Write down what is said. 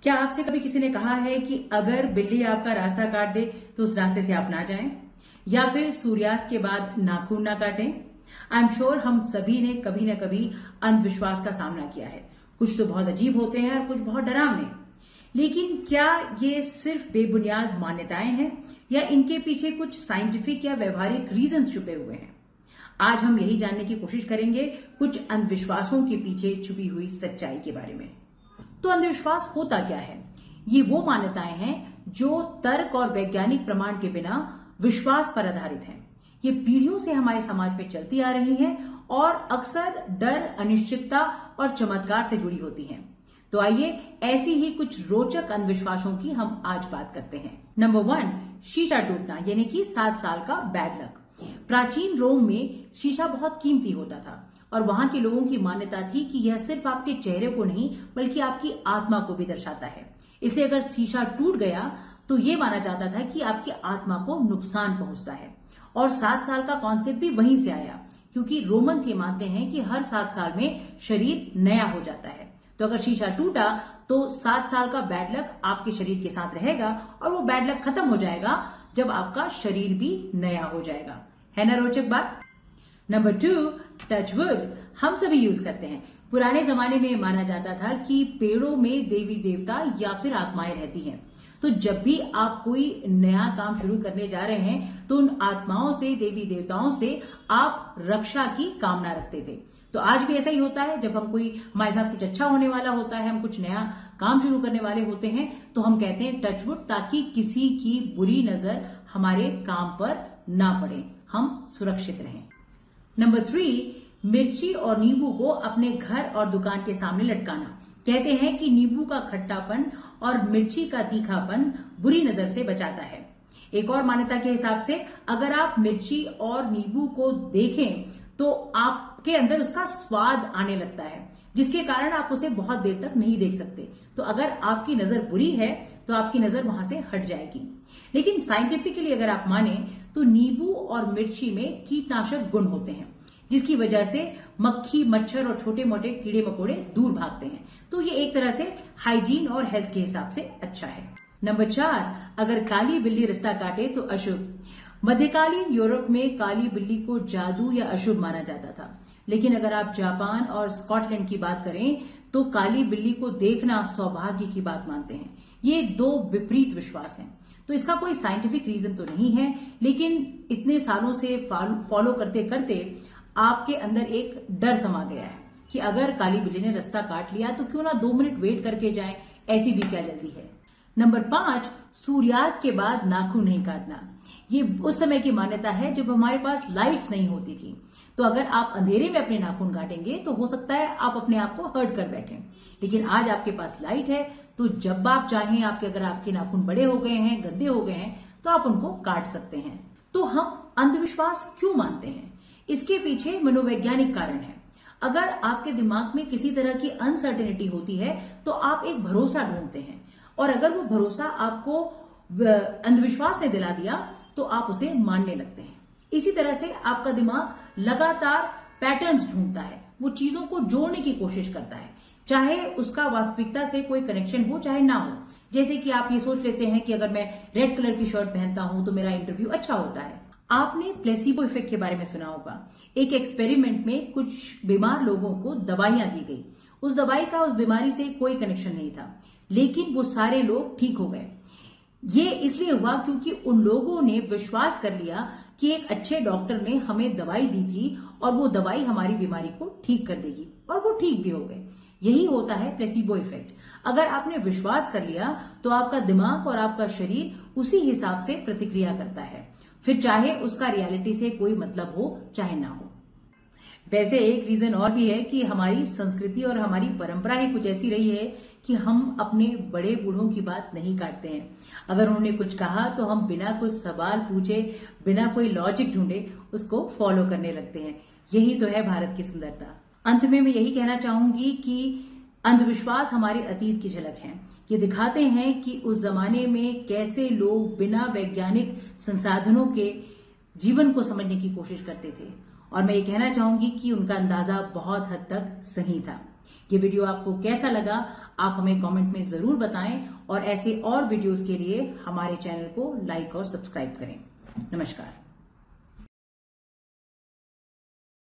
क्या आपसे कभी किसी ने कहा है कि अगर बिल्ली आपका रास्ता काट दे तो उस रास्ते से आप ना जाएं, या फिर सूर्यास्त के बाद नाखून ना काटें? आई एम श्योर हम सभी ने कभी न कभी अंधविश्वास का सामना किया है। कुछ तो बहुत अजीब होते हैं और कुछ बहुत डरावने। लेकिन क्या ये सिर्फ बेबुनियाद मान्यताएं हैं या इनके पीछे कुछ साइंटिफिक या व्यवहारिक रीजंस छुपे हुए हैं? आज हम यही जानने की कोशिश करेंगे कुछ अंधविश्वासों के पीछे छुपी हुई सच्चाई के बारे में। तो अंधविश्वास होता क्या है? ये वो मान्यताएं हैं जो तर्क और वैज्ञानिक प्रमाण के बिना विश्वास पर आधारित हैं। ये पीढ़ियों से हमारे समाज में चलती आ रही हैं और अक्सर डर, अनिश्चितता और चमत्कार से जुड़ी होती हैं। तो आइए ऐसी ही कुछ रोचक अंधविश्वासों की हम आज बात करते हैं। नंबर 1, शीशा टूटना यानी कि 7 साल का बैड लक। प्राचीन रोम में शीशा बहुत कीमती होता था और वहां के लोगों की मान्यता थी कि यह सिर्फ आपके चेहरे को नहीं बल्कि आपकी आत्मा को भी दर्शाता है। इसलिए अगर शीशा टूट गया तो यह माना जाता था कि आपकी आत्मा को नुकसान पहुंचता है। और 7 साल का कॉन्सेप्ट भी वहीं से आया, क्योंकि रोमन्स ये मानते हैं कि हर 7 साल में शरीर नया हो जाता है। तो अगर शीशा टूटा तो 7 साल का बैड लक आपके शरीर के साथ रहेगा और वो बैड लक खत्म हो जाएगा जब आपका शरीर भी नया हो जाएगा। है ना रोचक बात? नंबर 2, टच वुड हम सभी यूज करते हैं। पुराने जमाने में माना जाता था कि पेड़ों में देवी देवता या फिर आत्माएं रहती हैं। तो जब भी आप कोई नया काम शुरू करने जा रहे हैं तो उन आत्माओं से, देवी देवताओं से आप रक्षा की कामना रखते थे। तो आज भी ऐसा ही होता है। जब हम हमारे साथ कुछ अच्छा होने वाला होता है, हम कुछ नया काम शुरू करने वाले होते हैं, तो हम कहते हैं टच वुड, ताकि किसी की बुरी नजर हमारे काम पर ना पड़े, हम सुरक्षित रहें। नंबर 3, मिर्ची और नींबू को अपने घर और दुकान के सामने लटकाना। कहते हैं कि नींबू का खट्टापन और मिर्ची का तीखापन बुरी नजर से बचाता है। एक और मान्यता के हिसाब से अगर आप मिर्ची और नींबू को देखें तो आपके अंदर उसका स्वाद आने लगता है, जिसके कारण आप उसे बहुत देर तक नहीं देख सकते। तो अगर आपकी नजर बुरी है तो आपकी नजर वहां से हट जाएगी। लेकिन साइंटिफिकली अगर आप माने तो नींबू और मिर्ची में कीटनाशक गुण होते हैं, जिसकी वजह से मक्खी, मच्छर और छोटे मोटे कीड़े मकोड़े दूर भागते हैं। तो ये एक तरह से हाइजीन और हेल्थ के हिसाब से अच्छा है। नंबर 4, अगर काली बिल्ली रास्ता काटे तो अशुभ। मध्यकालीन यूरोप में काली बिल्ली को जादू या अशुभ माना जाता था। लेकिन अगर आप जापान और स्कॉटलैंड की बात करें तो काली बिल्ली को देखना सौभाग्य की बात मानते हैं। ये 2 विपरीत विश्वास हैं। तो इसका कोई साइंटिफिक रीजन तो नहीं है, लेकिन इतने सालों से फॉलो करते करते आपके अंदर एक डर समा गया है कि अगर काली बिल्ली ने रास्ता काट लिया तो क्यों ना 2 मिनट वेट करके जाएं, ऐसी भी क्या जल्दी है। नंबर 5, सूर्यास्त के बाद नाखून नहीं काटना। ये उस समय की मान्यता है जब हमारे पास लाइट्स नहीं होती थी। तो अगर आप अंधेरे में अपने नाखून काटेंगे तो हो सकता है आप अपने आप को हर्ट कर बैठें। लेकिन आज आपके पास लाइट है, तो जब आप चाहें, अगर आपके नाखून बड़े हो गए हैं, गंदे हो गए हैं, तो आप उनको काट सकते हैं। तो हम अंधविश्वास क्यों मानते हैं? इसके पीछे मनोवैज्ञानिक कारण है। अगर आपके दिमाग में किसी तरह की अनसर्टेनिटी होती है तो आप एक भरोसा ढूंढते हैं, और अगर वो भरोसा आपको अंधविश्वास ने दिला दिया तो आप उसे मानने लगते हैं। इसी तरह से आपका दिमाग लगातार पैटर्न्स ढूंढता है, वो चीजों को जोड़ने की कोशिश करता है, चाहे उसका वास्तविकता से कोई कनेक्शन हो चाहे ना हो। जैसे कि आप ये सोच लेते हैं कि अगर मैं रेड कलर की शर्ट पहनता हूं तो मेरा इंटरव्यू अच्छा होता है। आपने प्लेसिबो इफेक्ट के बारे में सुना होगा। एक एक्सपेरिमेंट में कुछ बीमार लोगों को दवाइयां दी गई। उस दवाई का उस बीमारी से कोई कनेक्शन नहीं था, लेकिन वो सारे लोग ठीक हो गए। ये इसलिए हुआ क्योंकि उन लोगों ने विश्वास कर लिया कि एक अच्छे डॉक्टर ने हमें दवाई दी थी और वो दवाई हमारी बीमारी को ठीक कर देगी, और वो ठीक भी हो गए। यही होता है प्लेसिबो इफेक्ट। अगर आपने विश्वास कर लिया तो आपका दिमाग और आपका शरीर उसी हिसाब से प्रतिक्रिया करता है, फिर चाहे उसका रियलिटी से कोई मतलब हो चाहे ना हो। वैसे एक रीजन और भी है कि हमारी संस्कृति और हमारी परंपरा ही कुछ ऐसी रही है कि हम अपने बड़े बूढ़ों की बात नहीं काटते हैं। अगर उन्होंने कुछ कहा तो हम बिना कुछ सवाल पूछे, बिना कोई लॉजिक ढूंढे उसको फॉलो करने लगते हैं। यही तो है भारत की सुंदरता। अंत में मैं यही कहना चाहूंगी कि अंधविश्वास हमारे अतीत की झलक है। ये दिखाते हैं कि उस जमाने में कैसे लोग बिना वैज्ञानिक संसाधनों के जीवन को समझने की कोशिश करते थे, और मैं ये कहना चाहूंगी कि उनका अंदाजा बहुत हद तक सही था। ये वीडियो आपको कैसा लगा आप हमें कमेंट में जरूर बताएं और ऐसे और वीडियोस के लिए हमारे चैनल को लाइक और सब्सक्राइब करें। नमस्कार।